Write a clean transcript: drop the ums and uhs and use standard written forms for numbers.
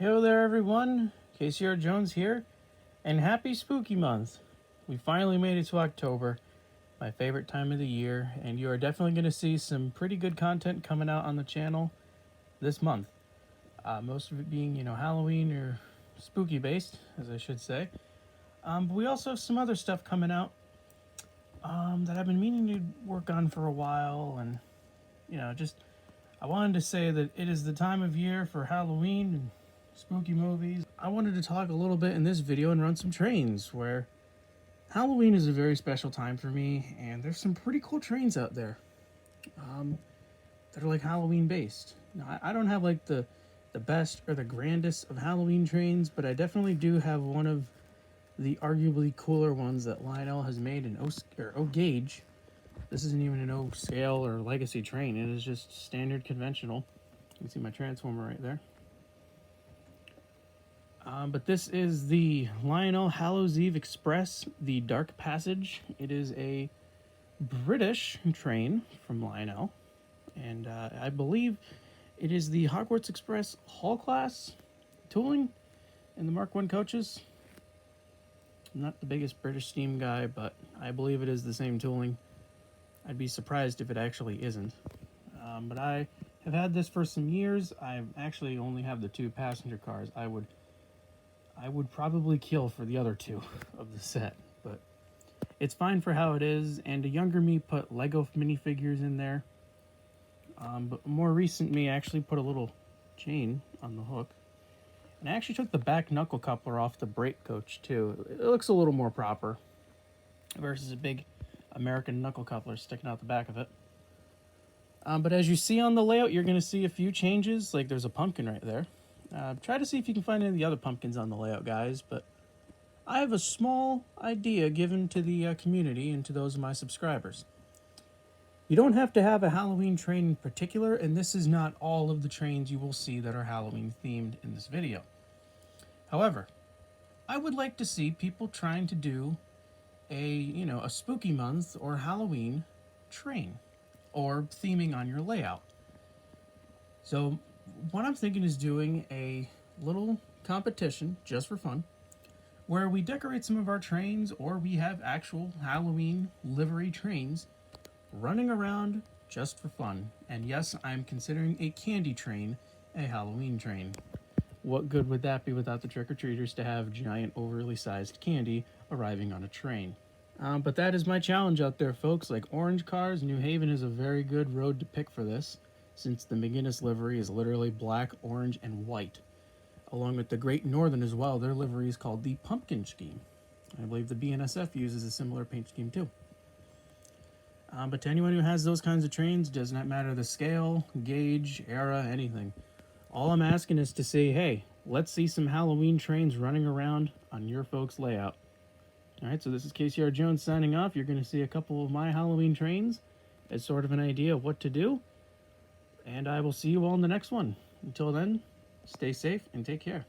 Hello there everyone, KCR Jones here, and happy spooky month. We finally made it to October, my favorite time of the year, and you are definitely going to see some pretty good content coming out on the channel this month. Most of it being, Halloween or spooky based, as I should say. But we also have some other stuff coming out that I've been meaning to work on for a while, and, I wanted to say that it is the time of year for Halloween and spooky movies. I wanted to talk a little bit in this video and run some trains, where Halloween is a very special time for me, and there's some pretty cool trains out there that are like Halloween based. Now, I don't have like the best or the grandest of Halloween trains, but I definitely do have one of the arguably cooler ones that Lionel has made in O gauge. This isn't even an O scale or legacy train, it is just standard conventional. You can see my transformer right there. But this is the Lionel Hallows Eve Express, the Dark Passage. It is a British train from Lionel, and I believe it is the Hogwarts Express Hall class tooling in the Mark I coaches. I'm not the biggest British steam guy, but I believe it is the same tooling. I'd be surprised if it actually isn't. But I have had this for some years. I actually only have the 2 passenger cars. I would probably kill for the other 2 of the set, but it's fine for how it is, and a younger me put Lego minifigures in there. But more recent me actually put a little chain on the hook, and I actually took the back knuckle coupler off the brake coach too. It looks a little more proper versus a big American knuckle coupler sticking out the back of it. But as you see on the layout, you're going to see a few changes, like there's a pumpkin right there. Try to see if you can find any of the other pumpkins on the layout, guys, but I have a small idea given to the community and to those of my subscribers. You don't have to have a Halloween train in particular, and this is not all of the trains you will see that are Halloween themed in this video. However, I would like to see people trying to do a spooky month or Halloween train, or theming on your layout. So what I'm thinking is doing a little competition just for fun, where we decorate some of our trains, or we have actual Halloween livery trains running around just for fun. And yes, I'm considering a candy train a Halloween train. What good would that be without the trick-or-treaters to have giant overly sized candy arriving on a train? But that is my challenge out there, folks. Like orange cars, New Haven is a very good road to pick for this, since the McGinnis livery is literally black, orange, and white. Along with the Great Northern as well, their livery is called the Pumpkin Scheme. I believe the BNSF uses a similar paint scheme too. But to anyone who has those kinds of trains, does not matter the scale, gauge, era, anything. All I'm asking is to say, hey, let's see some Halloween trains running around on your folks' layout. Alright, so this is KCR Jones signing off. You're going to see a couple of my Halloween trains as sort of an idea of what to do. And I will see you all in the next one. Until then, stay safe and take care.